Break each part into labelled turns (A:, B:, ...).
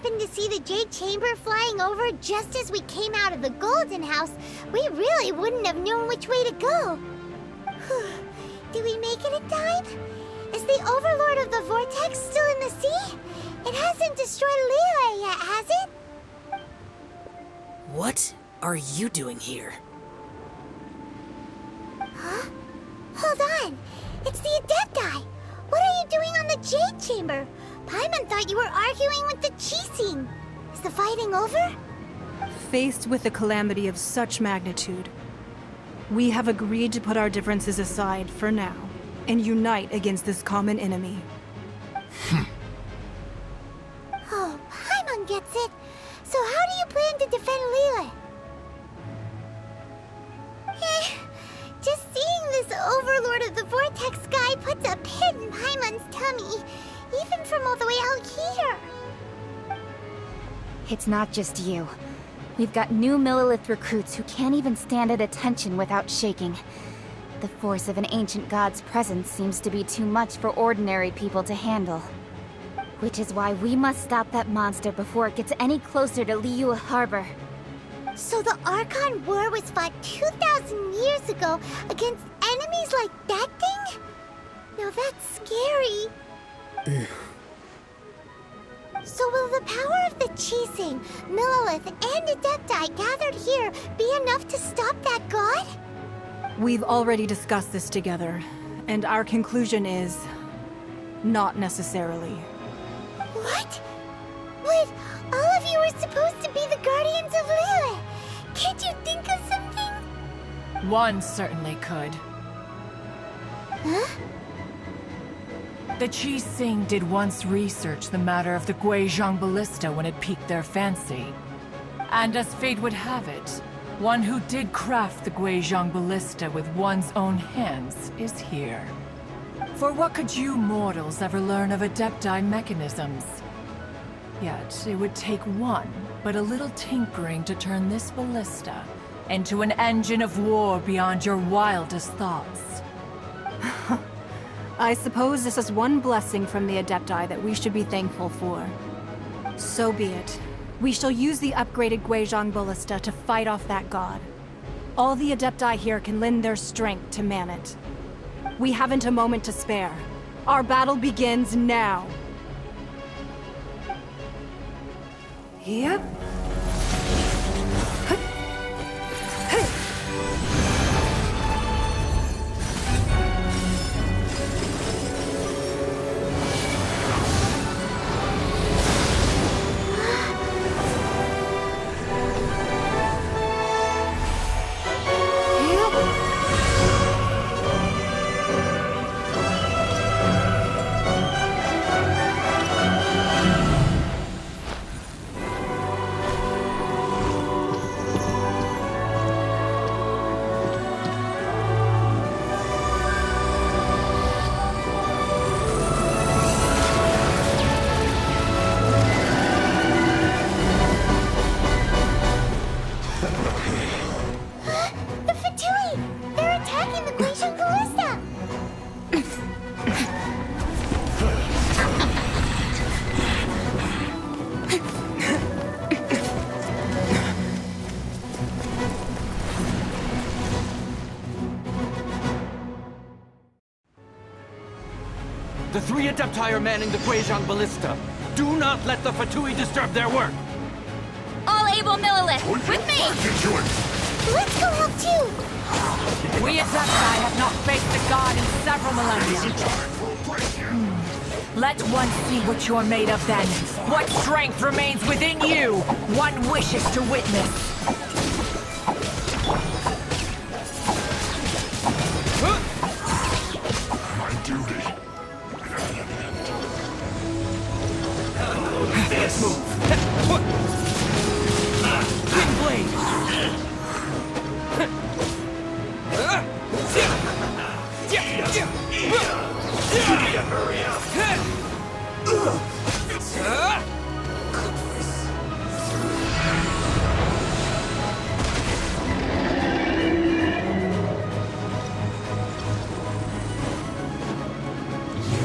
A: happened to see the Jade Chamber flying over just as we came out of the Golden House, we really wouldn't have known which way to go. Did we make it in time? Is the overlord of the vortex still in the sea? It hasn't destroyed Liyue yet, has it?
B: What are you doing here?
A: Huh? Hold on. It's the Adepti. What are you doing on the Jade Chamber? Paimon thought you were arguing with the Qixing. Is the fighting over?
C: Faced with a calamity of such magnitude, we have agreed to put our differences aside for now and unite against this common enemy.
A: Oh, Paimon gets it. So how do you plan to defend Liyue? Just seeing this overlord of the vortex guy puts a pit in Paimon's tummy, even from all the way out here.
D: It's not just you. We've got new Millilith recruits who can't even stand at attention without shaking. The force of an ancient god's presence seems to be too much for ordinary people to handle. Which is why we must stop that monster before it gets any closer to Liyue Harbor.
A: So the Archon War was fought 2,000 years ago against enemies like that thing? Now that's scary. So will the power of the Qixing, Millilith, and Adepti gathered here be enough to stop that god?
C: We've already discussed this together, and our conclusion is... not necessarily.
A: What? But all of you were supposed to be the guardians of Liyue. Can't you think of something?
E: One certainly could.
A: Huh?
E: The Qixing did once research the matter of the Guizhong Ballista when it piqued their fancy. And as fate would have it, one who did craft the Guizhong Ballista with one's own hands is here. For what could you mortals ever learn of Adepti mechanisms? Yet, it would take one, but a little tinkering to turn this ballista into an engine of war beyond your wildest thoughts.
C: I suppose this is one blessing from the Adepti that we should be thankful for. So be it. We shall use the upgraded Guizhong Ballista to fight off that god. All the Adepti here can lend their strength to man it. We haven't a moment to spare. Our battle begins now. Yep.
A: The Fatui! They're attacking the Guizhong Ballista!
F: The three Adepti are manning the Guizhong Ballista. Do not let the Fatui disturb their work!
D: All able Millilith, with me!
A: Let's go help too!
E: We Adepti have not faced a god in several millennia. Let one see what you're made of then. What strength remains within you? One wishes to witness.
G: My duty.
F: Let's move! Wind blade!
G: Hurry up!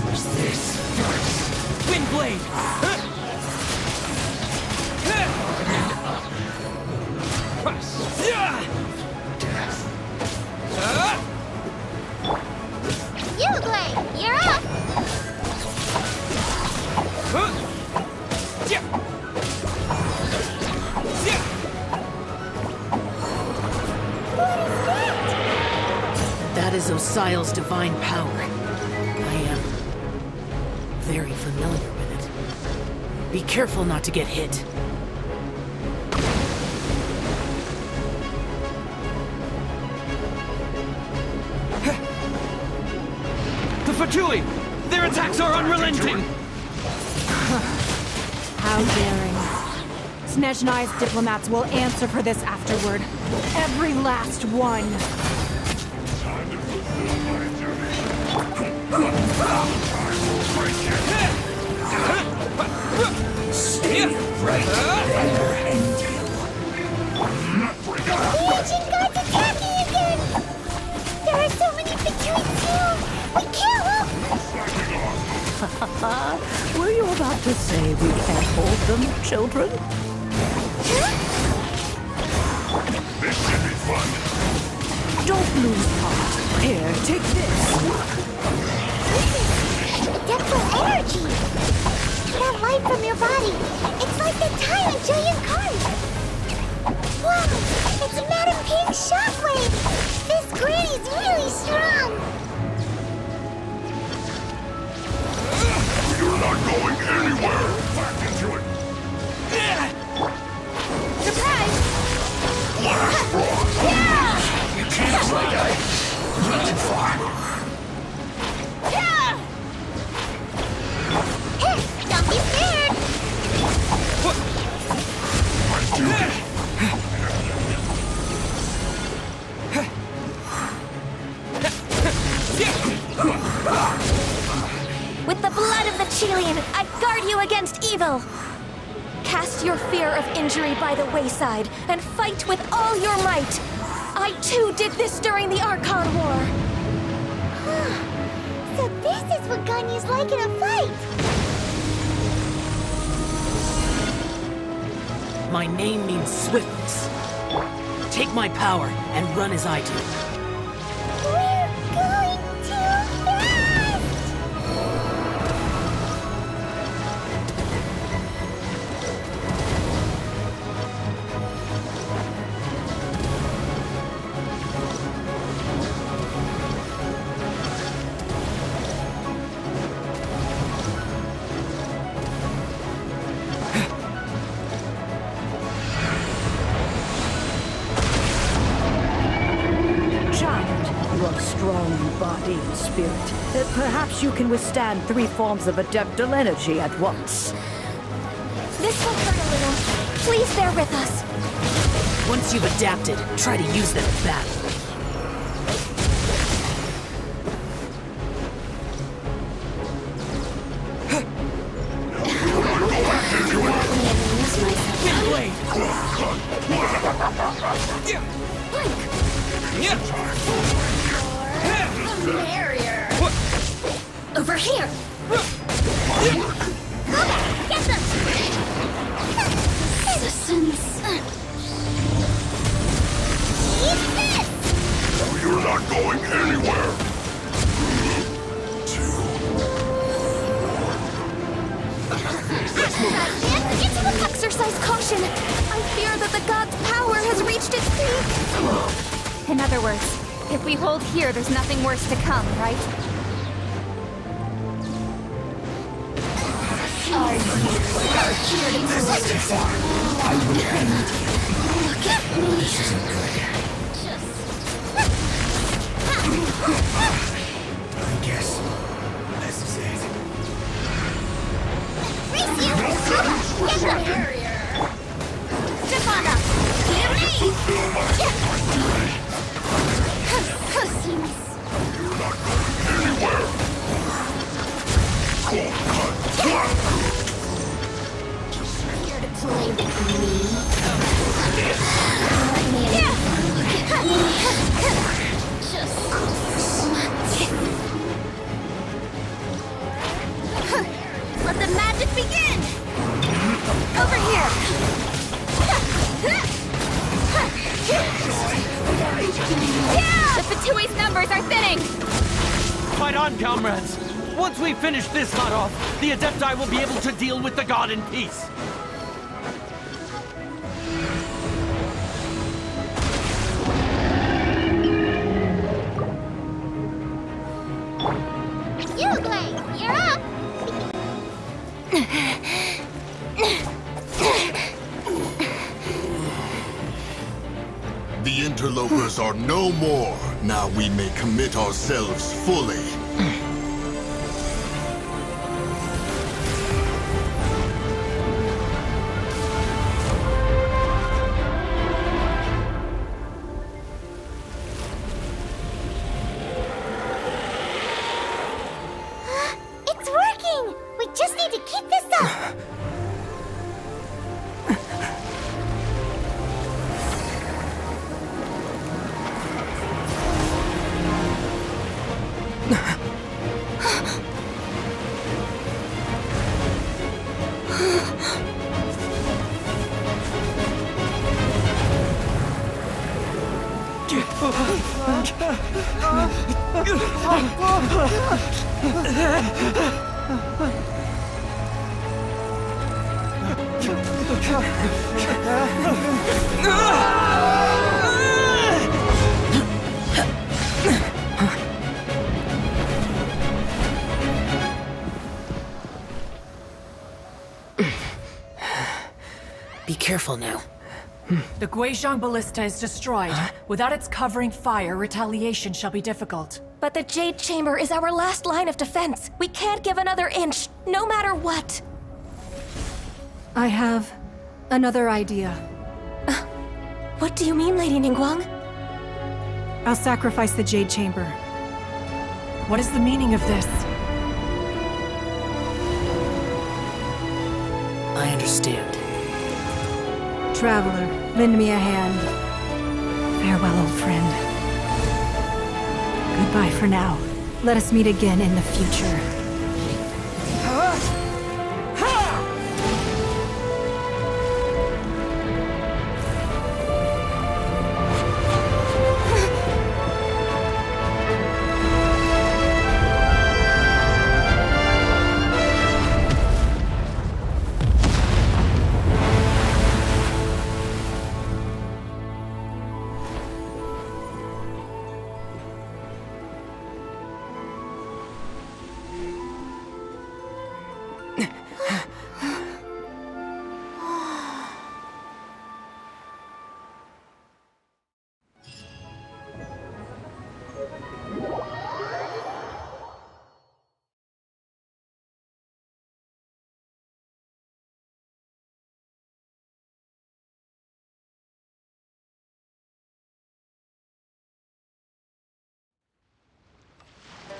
F: Use this first! Wind blade!
B: So Sile's divine power. I am very familiar with it. Be careful not to get hit.
F: The Fatui! Their attacks are unrelenting!
C: How daring. Snezhnai's diplomats will answer for this afterward. Every last one.
G: Stay right there and deal.
A: The ancient god's attacking again! There are so many Fatuits here! We can't help!
H: Were you about to say we can't hold them, children?
G: This should be fun.
H: Don't lose heart. Here, take this.
A: Depthful energy! That light from your body, it's like the time in Giant Card! Wow! It's Madame Ping's shockwave! This granny's really strong!
G: You're not going anywhere. Back into it.
A: Surprise!
G: Last straw. You can't play that. Not too far.
A: Don't be scared!
G: My duty.
D: With the blood of the Chilean, I guard you against evil! Cast your fear of injury by the wayside, and fight with all your might! I too did this during the Archon War!
A: So this is what Ganyu's like in a fight!
B: My name means swiftness. Take my power and run as I do.
A: We're going too fast!
H: Child, you are strong in body and spirit. Perhaps you can withstand 3 forms of adeptal energy at once.
D: This will hurt a little. Please bear with us.
B: Once you've adapted, try to use them in battle.
A: Over here! Get them! Citizens! Eat this!
G: You're not going anywhere. 2.
D: Exercise caution! I fear that the god's power has reached its peak! In other words, if we hold here, there's nothing worse to come, right?
G: This is too far. I will end you. This isn't good. I guess this is it.
A: Race you! Get them! Step on up! Get ready!
G: Fulfill my duty. You're not going anywhere.
A: Here to play with me. Let the magic begin! Over here!
D: The Fatui's numbers are thinning!
F: Fight on, comrades! Once we finish this hunt off, the Adepti will be able to deal with the god in peace.
G: interlopers are no more. Now we may commit ourselves fully.
A: It's working! We just need to keep this up!
B: Be careful now.
E: The Guizhong Ballista is destroyed. Without its covering fire, retaliation shall be difficult.
I: But the Jade Chamber is our last line of defense. We can't give another inch, no matter what.
C: I have another idea.
I: What do you mean, Lady Ningguang?
C: I'll sacrifice the Jade Chamber.
E: What is the meaning of this?
B: I understand.
C: Traveler, lend me a hand. Farewell, old friend. Goodbye for now. Let us meet again in the future.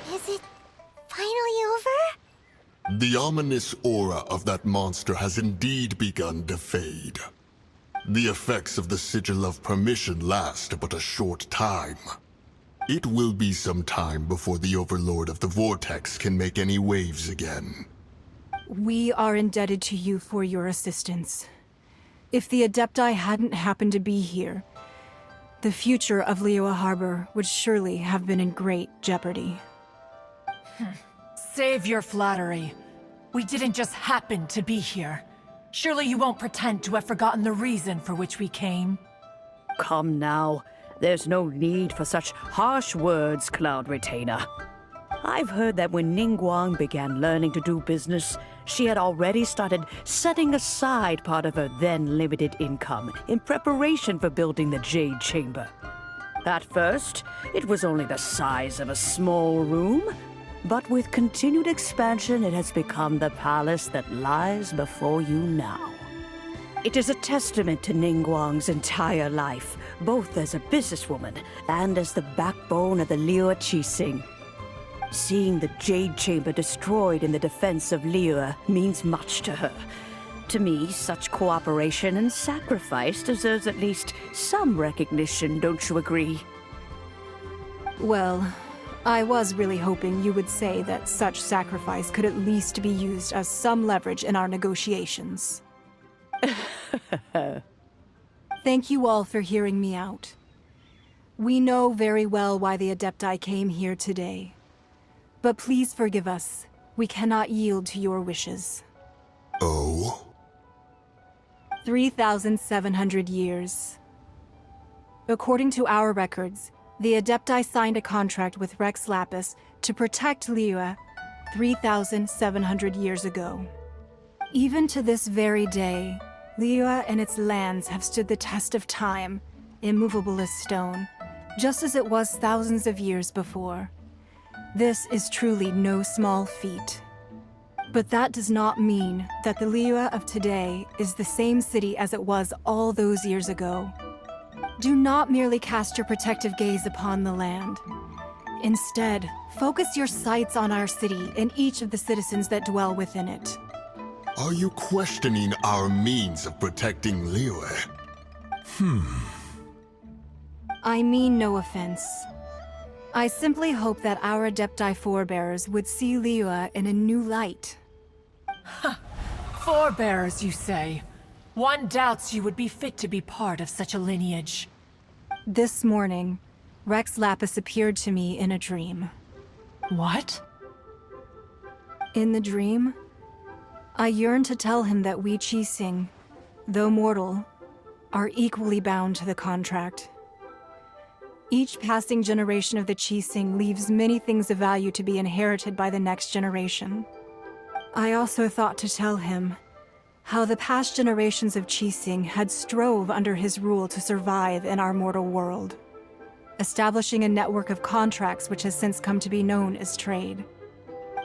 A: Is it finally over?
G: The ominous aura of that monster has indeed begun to fade. The effects of the Sigil of Permission last but a short time. It will be some time before the Overlord of the Vortex can make any waves again.
C: We are indebted to you for your assistance. If the Adepti hadn't happened to be here, the future of Liyue Harbor would surely have been in great jeopardy.
E: Save your flattery. We didn't just happen to be here. Surely you won't pretend to have forgotten the reason for which we came.
H: Come now. There's no need for such harsh words, Cloud Retainer. I've heard that when Ningguang began learning to do business, she had already started setting aside part of her then limited income in preparation for building the Jade Chamber. At first, it was only the size of a small room, but with continued expansion, it has become the palace that lies before you now. It is a testament to Ningguang's entire life, both as a businesswoman and as the backbone of the Liyue Qixing. Seeing the Jade Chamber destroyed in the defense of Liyue means much to her. To me, such cooperation and sacrifice deserves at least some recognition, don't you agree?
C: Well, I was really hoping you would say that such sacrifice could at least be used as some leverage in our negotiations. Thank you all for hearing me out. We know very well why the Adepti came here today. But please forgive us. We cannot yield to your wishes.
G: Oh?
C: 3,700 years. According to our records, the Adepti signed a contract with Rex Lapis to protect Liyue 3,700 years ago. Even to this very day, Liyue and its lands have stood the test of time immovable as stone, just as it was thousands of years before. This is truly no small feat. But that does not mean that the Liyue of today is the same city as it was all those years ago. Do not merely cast your protective gaze upon the land. Instead, focus your sights on our city and each of the citizens that dwell within it.
G: Are you questioning our means of protecting Liyue?
C: I mean no offense. I simply hope that our Adepti forebears would see Liyue in a new light.
E: Forebearers, you say? One doubts you would be fit to be part of such a lineage.
C: This morning, Rex Lapis appeared to me in a dream.
E: What?
C: In the dream, I yearned to tell him that we Qixing, though mortal, are equally bound to the contract. Each passing generation of the Qixing leaves many things of value to be inherited by the next generation. I also thought to tell him how the past generations of Qixing had strove under his rule to survive in our mortal world, establishing a network of contracts which has since come to be known as trade.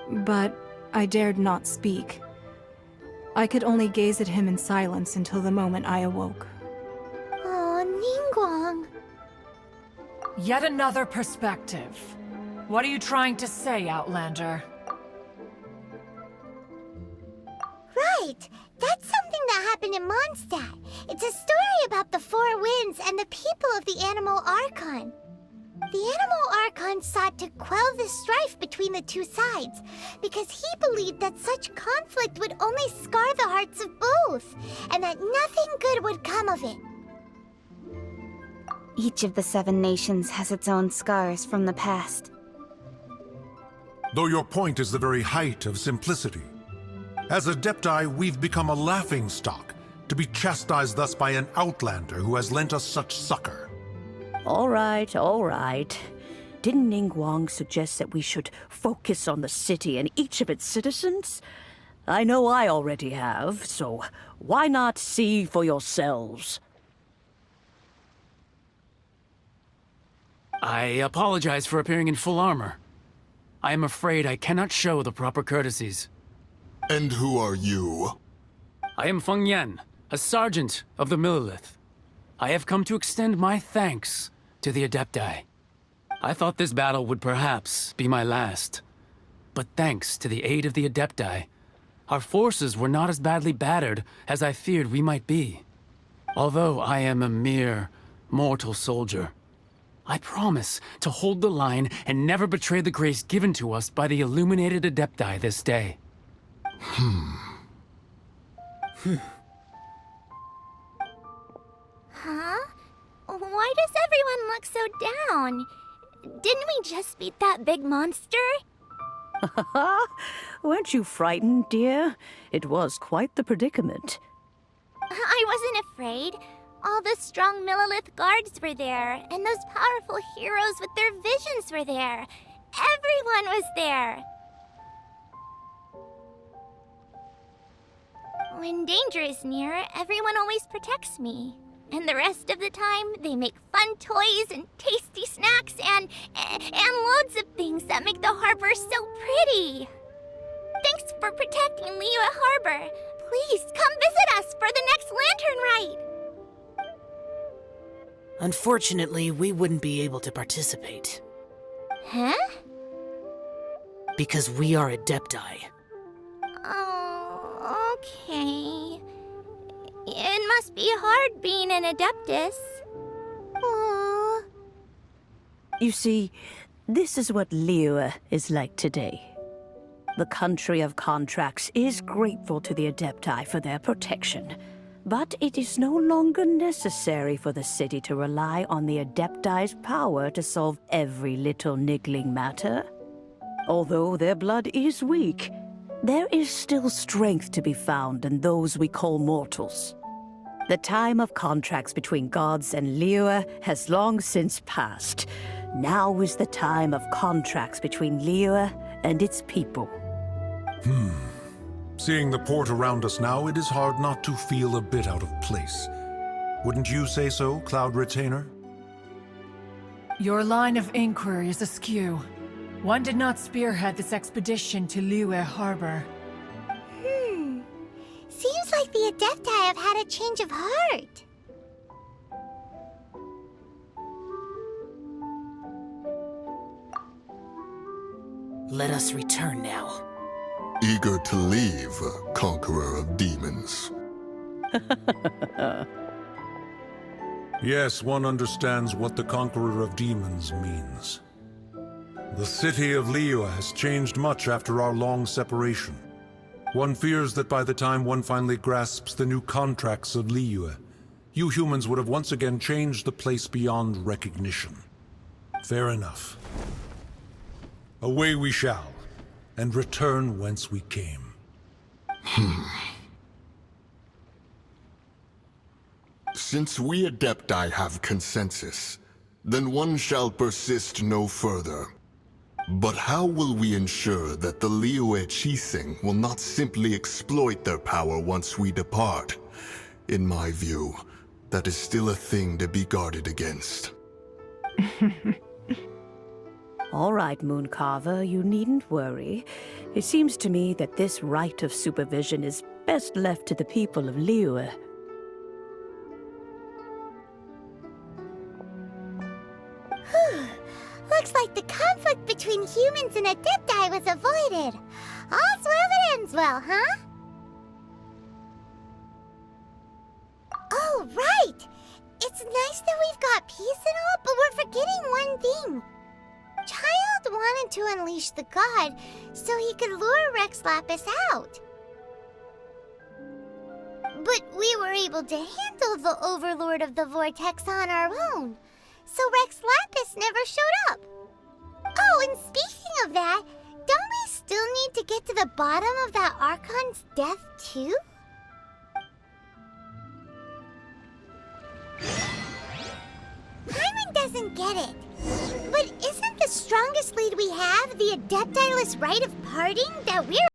C: But I dared not speak. I could only gaze at him in silence until the moment I awoke.
A: Oh, Ningguang.
E: Yet another perspective. What are you trying to say, Outlander?
A: Right! That's something that happened in Mondstadt. It's a story about the Four Winds and the people of the Animal Archon. The Animal Archon sought to quell the strife between the two sides, because he believed that such conflict would only scar the hearts of both, and that nothing good would come of it.
D: Each of the 7 nations has its own scars from the past.
J: Though your point is the very height of simplicity. As Adepti, we've become a laughingstock, to be chastised thus by an outlander who has lent us such succor.
H: All right, all right. Didn't Ningguang suggest that we should focus on the city and each of its citizens? I know I already have, so why not see for yourselves?
F: I apologize for appearing in full armor. I am afraid I cannot show the proper courtesies.
G: And who are you?
F: I am Feng Yan, a sergeant of the Millelith. I have come to extend my thanks to the Adepti. I thought this battle would perhaps be my last. But thanks to the aid of the Adepti, our forces were not as badly battered as I feared we might be. Although I am a mere mortal soldier, I promise to hold the line and never betray the grace given to us by the illuminated Adepti this day.
A: Huh? Why does everyone look so down? Didn't we just beat that big monster?
H: Weren't you frightened, dear? It was quite the predicament.
A: I wasn't afraid. All the strong Millelith guards were there, and those powerful heroes with their visions were there. Everyone was there. When danger is near, everyone always protects me. And the rest of the time, they make fun toys and tasty snacks and loads of things that make the harbor so pretty. Thanks for protecting Liyue Harbor. Please come visit us for the next lantern ride.
B: Unfortunately, we wouldn't be able to participate.
A: Huh?
B: Because we are Adepti.
A: Oh, okay. It must be hard being an Adeptus. Aww.
H: You see, this is what Liyue is like today. The country of contracts is grateful to the Adepti for their protection. But it is no longer necessary for the city to rely on the Adepti's power to solve every little niggling matter. Although their blood is weak, there is still strength to be found in those we call mortals. The time of contracts between gods and Liyue has long since passed. Now is the time of contracts between Liyue and its people.
J: Seeing the port around us now, it is hard not to feel a bit out of place. Wouldn't you say so, Cloud Retainer?
E: Your line of inquiry is askew. One did not spearhead this expedition to Liyue Harbor.
A: Seems like the Adepti have had a change of heart.
B: Let us return now.
G: Eager to leave, Conqueror of Demons.
J: Yes, one understands what the Conqueror of Demons means. The city of Liyue has changed much after our long separation. One fears that by the time one finally grasps the new contracts of Liyue, you humans would have once again changed the place beyond recognition. Fair enough. Away we shall, and return whence we came.
G: Since we Adepti have consensus, then one shall persist no further. But how will we ensure that the Liyue Qixing will not simply exploit their power once we depart? In my view, that is still a thing to be guarded against.
H: All right, Mooncarver, you needn't worry. It seems to me that this right of supervision is best left to the people of Liyue.
A: Looks like the conflict between humans and Adepti was avoided. All's well that ends well, huh? Oh, right! It's nice that we've got peace and all, but we're forgetting one thing. Child wanted to unleash the god so he could lure Rex Lapis out. But we were able to handle the overlord of the vortex on our own, so Rex Lapis never showed up. Oh, and speaking of that, don't we still need to get to the bottom of that Archon's death too? Paimon doesn't get it. But isn't the strongest lead we have the Adepti-less rite of parting that we're